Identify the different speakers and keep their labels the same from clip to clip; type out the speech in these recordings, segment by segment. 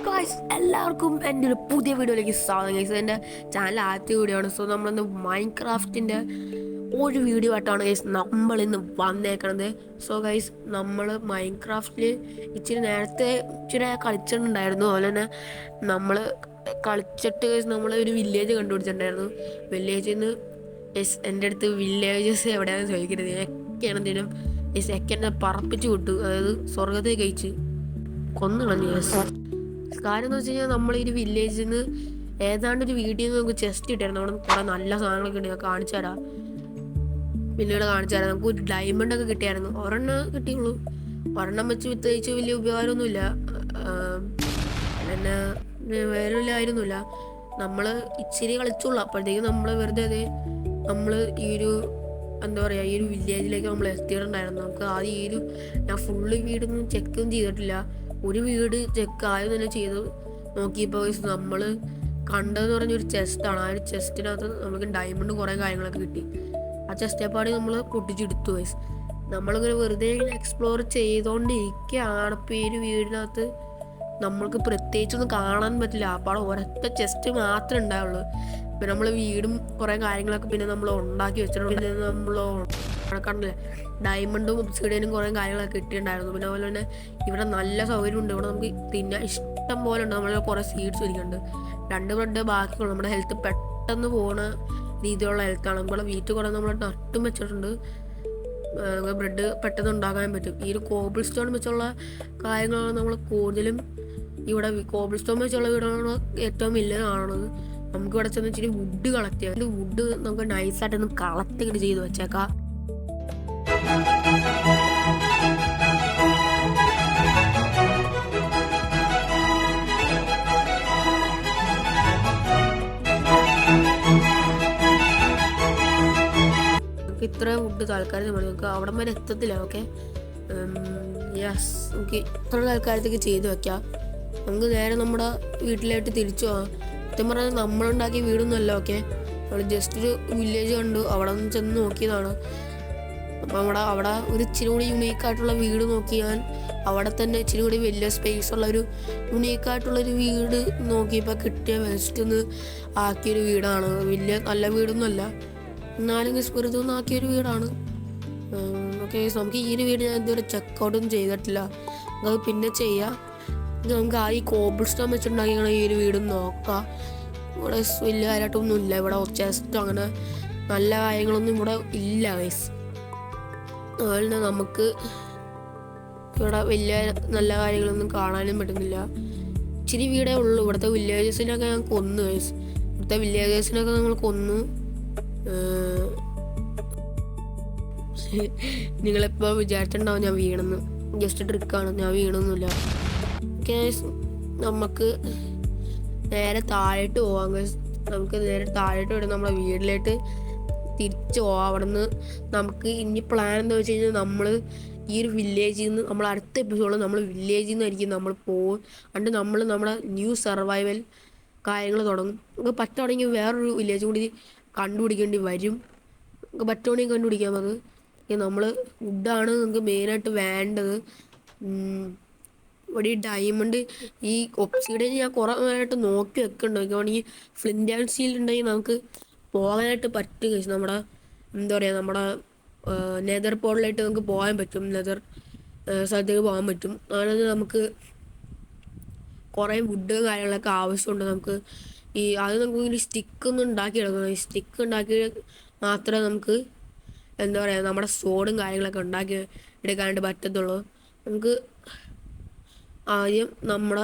Speaker 1: Guys എല്ലാവർക്കും എൻ്റെ ഒരു പുതിയ വീഡിയോയിലേക്ക് സ്വാഗതം. ഗൈസ് എൻ്റെ ചാനൽ ആദ്യത്തെ വീഡിയോ ആണ്. സോ നമ്മളിന്ന് മൈൻക്രാഫ്റ്റിൻ്റെ ഒരു വീഡിയോ ആയിട്ടാണ് ഗൈസ് നമ്മളിന്ന് വന്നേക്കണത്. സോ ഗൈസ് നമ്മൾ മൈൻക്രാഫ്റ്റിൽ ഇച്ചിരി കളിച്ചിട്ടുണ്ടായിരുന്നു. അതുപോലെ തന്നെ നമ്മൾ കളിച്ചിട്ട് നമ്മൾ ഒരു വില്ലേജ് കണ്ടുപിടിച്ചിട്ടുണ്ടായിരുന്നു. വില്ലേജിൽ നിന്ന് എൻ്റെ അടുത്ത് വില്ലേജസ് എവിടെയാണെന്ന് ചോദിക്കരുത്. ഒക്കെയാണ് എന്തെങ്കിലും സെക്കൻഡ് പറപ്പിച്ച് വിട്ടു, അതായത് സ്വർഗത്തെ കഴിച്ച് കൊന്നു കളഞ്ഞു. കാര്യം എന്ന് വെച്ച് കഴിഞ്ഞാൽ നമ്മൾ ഈ വില്ലേജിൽ നിന്ന് ഏതാണ്ട് ഒരു വീട്ടിൽ നിന്ന് നമുക്ക് ചെസ്റ്റ് കിട്ടിയായിരുന്നു. അവിടെ കുറേ നല്ല സാധനങ്ങളൊക്കെ ഉണ്ട്, ഞാൻ കാണിച്ചു തരാം, പിന്നീട് കാണിച്ചു തരാം. നമുക്ക് ഒരു ഡയമണ്ട് ഒക്കെ കിട്ടിയായിരുന്നു. ഒരെണ്ണം കിട്ടിയുള്ളൂ. ഒരെണ്ണം വെച്ച് വിത്തഴിച്ച് വലിയ ഉപകാരമൊന്നുമില്ല, പിന്നെ വേറെ ആയിരുന്നില്ല. നമ്മൾ ഇച്ചിരി കളിച്ചുള്ളൂ. അപ്പോഴത്തേക്കും നമ്മൾ വെറുതെ നമ്മൾ ഈ ഒരു എന്താ പറയുക, ഈ ഒരു വില്ലേജിലേക്ക് നമ്മൾ എത്തിയിട്ടുണ്ടായിരുന്നു. നമുക്ക് ആദ്യം ഞാൻ ഫുള്ള് വീടൊന്നും ചെക്കൊന്നും ചെയ്തിട്ടില്ല. ഒരു വീട് ചെക്ക് ആദ്യം തന്നെ ചെയ്ത് നോക്കിയപ്പോൾ നമ്മൾ കണ്ടതെന്ന് പറഞ്ഞൊരു ചെസ്റ്റാണ്. ആ ഒരു ചെസ്റ്റിനകത്ത് നമുക്ക് ഡയമണ്ട് കുറേ കാര്യങ്ങളൊക്കെ കിട്ടി. ആ ചെസ്റ്റേപ്പാടി നമ്മൾ പൊട്ടിച്ചെടുത്തു. വയസ്സ് നമ്മളിങ്ങനെ വെറുതെ ഇങ്ങനെ എക്സ്പ്ലോർ ചെയ്തുകൊണ്ടിരിക്കുകയാണ്. ഇപ്പോൾ ഈ ഒരു വീടിനകത്ത് നമ്മൾക്ക് പ്രത്യേകിച്ചൊന്നും കാണാൻ പറ്റില്ല. അപ്പോൾ ഒരൊറ്റ ചെസ്റ്റ് മാത്രമേ ഉണ്ടാവുള്ളൂ. പിന്നെ നമ്മൾ വീടും കുറേ കാര്യങ്ങളൊക്കെ പിന്നെ നമ്മൾ ഉണ്ടാക്കി വെച്ചിട്ടുണ്ട്. പിന്നെ നമ്മൾ കണ്ടില്ലേ, ഡയമണ്ടും ഒബ്സിഡിയനും കുറേ കാര്യങ്ങളൊക്കെ കിട്ടിയിട്ടുണ്ടായിരുന്നു. പിന്നെ അതുപോലെ തന്നെ ഇവിടെ നല്ല സൗകര്യമുണ്ട്. ഇവിടെ നമുക്ക് തിന്നാൻ ഇഷ്ടം പോലെ ഉണ്ട്. നമ്മൾ കുറേ സീഡ്സ് ഇരിക്കുന്നുണ്ട്. 2 ബ്രെഡ് ബാക്കിയുള്ളൂ. നമ്മുടെ ഹെൽത്ത് പെട്ടെന്ന് പോകുന്ന രീതിയിലുള്ള ഹെൽത്താണ്. നമ്മുടെ വീട്ടിൽ കുറേ നമ്മൾ നട്ടും വെച്ചിട്ടുണ്ട്. ബ്രെഡ് പെട്ടെന്ന് ഉണ്ടാക്കാൻ പറ്റും. ഈ ഒരു കോബിൾ സ്റ്റോൺ വെച്ചുള്ള കാര്യങ്ങളാണ് നമ്മൾ കൂടുതലും ഇവിടെ. കോബിൾ സ്റ്റോൺ വെച്ചുള്ള വീടാണ് ഏറ്റവും വലിയ കാണുന്നത്. നമുക്ക് ഇവിടെ ചെന്ന് ഇച്ചിരി വുഡ് കളക്ട് ചെയ്യാം. വുഡ് നമുക്ക് നൈസായിട്ടൊന്ന് കളക്ട് ഇങ്ങനെ ചെയ്ത് വെച്ചേക്കാം. ഇത്ര വുഡ് താൽക്കാലം മതി. നമുക്ക് അവിടെ വരെ എത്തത്തില്ല. ഓക്കെ, യെസ്, നമുക്ക് ഇത്ര താൽക്കാലത്തേക്ക് ചെയ്ത് വെക്കാം. നമുക്ക് നേരെ നമ്മുടെ വീട്ടിലായിട്ട് തിരിച്ചു പോകാം. സത്യം പറഞ്ഞാൽ നമ്മളുണ്ടാക്കിയ വീടൊന്നുമല്ല. ഓക്കെ, നമ്മൾ ജസ്റ്റ് ഒരു വില്ലേജ് കണ്ടു, അവിടെ ഒന്ന് ചെന്ന് നോക്കിയതാണ്. അപ്പം അവിടെ ഒരു ഇച്ചിരി കൂടി യുണീക്കായിട്ടുള്ള വീട് നോക്കി ഞാൻ അവിടെ തന്നെ ഇച്ചിരി കൂടി വലിയ സ്പേസ് ഉള്ള ഒരു യുണീക്കായിട്ടുള്ളൊരു വീട് നോക്കിയപ്പോൾ കിട്ടിയ വേസ്റ്റ് ഒന്ന് ആക്കിയൊരു വീടാണ്. വലിയ നല്ല വീടൊന്നുമല്ല, എന്നാലും വെറുതെ ആക്കിയൊരു വീടാണ്. ഓക്കെ, നമുക്ക് ഈ ഒരു വീട് ഞാൻ ഇതുവരെ ചെക്കൗട്ടൊന്നും ചെയ്തിട്ടില്ല. അത് പിന്നെ ചെയ്യാം. നമുക്ക് ഈ കോബിൾ സ്റ്റോൺ വെച്ചിട്ടുണ്ടാക്കിയാണ് ഈ ഒരു വീട് നോക്കാം. ഇവിടെ വലിയ കാര്യമായിട്ടൊന്നും ഇല്ല. ഇവിടെ ചെസ്റ്റോ അങ്ങനെ നല്ല കാര്യങ്ങളൊന്നും ഇവിടെ ഇല്ല ഗൈസ്. അതുപോലെ തന്നെ നമുക്ക് ഇവിടെ വലിയ നല്ല കാര്യങ്ങളൊന്നും കാണാനും പറ്റുന്നില്ല. ഇച്ചിരി വീടേ ഉള്ളൂ. ഇവിടുത്തെ വില്ലേജസിനൊക്കെ ഞാൻ കൊന്നു ഗൈസ്. ഇവിടുത്തെ വില്ലേജസിനൊക്കെ നമ്മൾ കൊന്നു. നിങ്ങളിപ്പോൾ വിചാരിച്ചിട്ടുണ്ടാവും ഞാൻ വീണെന്ന്. ജസ്റ്റ് ട്രിക്കാണ്, ഞാൻ വീണൊന്നുമില്ല. നമുക്ക് നേരെ താഴോട്ട് പോവാം. നമുക്ക് നേരെ താഴോട്ട് വിടും, നമ്മളെ വീട്ടിലേക്ക് തിരിച്ചു പോവാം. അവിടെ നിന്ന് നമുക്ക് ഇനി പ്ലാൻ എന്താ വെച്ച് കഴിഞ്ഞാൽ നമ്മൾ ഈ ഒരു വില്ലേജിൽ നിന്ന് നമ്മൾ അടുത്ത എപ്പിസോഡിൽ നമ്മൾ വില്ലേജിൽ നിന്നായിരിക്കും നമ്മൾ പോകും. അണ്ട് നമ്മൾ നമ്മുടെ ന്യൂ സർവൈവൽ കാര്യങ്ങൾ തുടങ്ങും. നമുക്ക് പറ്റുകയാണെങ്കിൽ വേറൊരു വില്ലേജ് കൂടി കണ്ടുപിടിക്കേണ്ടി വരും. നമുക്ക് പറ്റുകയാണെങ്കിൽ കണ്ടുപിടിക്കാം. അത് നമ്മൾ വുഡാണ് നമുക്ക് മെയിനായിട്ട് വേണ്ടത്. ഇവിടെ ഈ ഡയമണ്ട്, ഈ ഒബ്സിഡിയൻ ഞാൻ കുറേ നേരമായിട്ട് നോക്കി വെക്കുന്നുണ്ട്. നോക്കുകയാണെങ്കിൽ ഫ്ലിൻ്റ് ആൻഡ് സ്റ്റീൽ ഉണ്ടെങ്കിൽ നമുക്ക് പോകാനായിട്ട് പറ്റും. നമ്മുടെ എന്താ പറയുക, നമ്മുടെ നെതർ പോർട്ടലായിട്ട് നമുക്ക് പോകാൻ പറ്റും. നെതർ സ്ഥലത്തേക്ക് പോകാൻ പറ്റും. അതായത് നമുക്ക് കുറേ വുഡ് കാര്യങ്ങളൊക്കെ ആവശ്യമുണ്ട്. നമുക്ക് അത് നമുക്ക് ഇങ്ങനെ സ്റ്റിക്കൊന്നും ഉണ്ടാക്കിയെടുക്കണം. ഈ സ്റ്റിക്ക് ഉണ്ടാക്കി മാത്രമേ നമുക്ക് എന്താ പറയുക നമ്മുടെ സോഡും കാര്യങ്ങളൊക്കെ ഉണ്ടാക്കി എടുക്കാനായിട്ട് പറ്റത്തുള്ളൂ. നമുക്ക് ആദ്യം നമ്മുടെ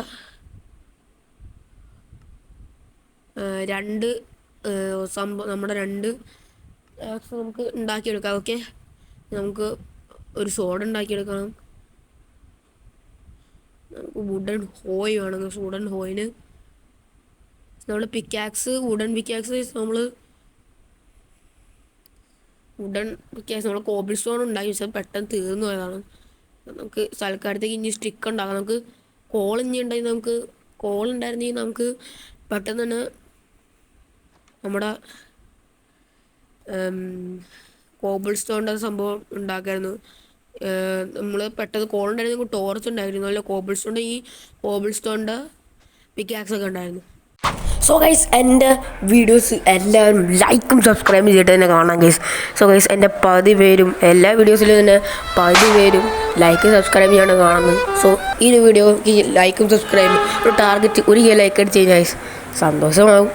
Speaker 1: 2 നമ്മുടെ 2 നമുക്ക് ഉണ്ടാക്കിയെടുക്കാം. ഓക്കെ, നമുക്ക് ഒരു സോഡ ഉണ്ടാക്കിയെടുക്കണം. നമുക്ക് വുഡൻ ഹോയ് വേണം. വുഡൻ ഹോയിന് നമ്മൾ പിക്കാക്സ്, വുഡൻ പിക്കാക്സ് നമ്മൾ കോബിൾ സ്റ്റോൺ ഉണ്ടാക്കി വെച്ചാൽ പെട്ടെന്ന് തീർന്നു പോയതാണ്. നമുക്ക് സൽക്കാരത്തേക്ക് ഇനി സ്റ്റിക്ക് ഉണ്ടാക്കാം. നമുക്ക് കോൾ ഇനി ഉണ്ടെങ്കിൽ കോൾ ഉണ്ടായിരുന്നെങ്കിൽ നമുക്ക് പെട്ടെന്ന് തന്നെ നമ്മുടെ കോബിൾ സ്റ്റോണിൻ്റെ സംഭവം ഉണ്ടാക്കായിരുന്നു. നമ്മൾ പെട്ടെന്ന് കോൾ ഉണ്ടായിരുന്നെങ്കിൽ ടോർച്ച് ഉണ്ടായിരുന്നു. അല്ല കോബിൾ സ്റ്റോണിൻ്റെ പിക്കാക്സ് ഒക്കെ ഉണ്ടായിരുന്നു. സോ ഗൈസ് എൻ്റെ വീഡിയോസ് എല്ലാവരും ലൈക്കും സബ്സ്ക്രൈബും ചെയ്തിട്ട് തന്നെ കാണാം ഗൈസ്. സോ ഗൈസ് എൻ്റെ 10 പേരും എല്ലാ വീഡിയോസിലും തന്നെ 10 പേരും ലൈക്കും സബ്സ്ക്രൈബ് ചെയ്യാണ് കാണുന്നത്. സോ ഈ ഒരു വീഡിയോക്ക് ലൈക്കും സബ്സ്ക്രൈബും ഒരു ടാർഗറ്റ് 1K ലൈക്ക് അടിച്ച് കഴിഞ്ഞാൽ ഗൈസ് സന്തോഷമാകും.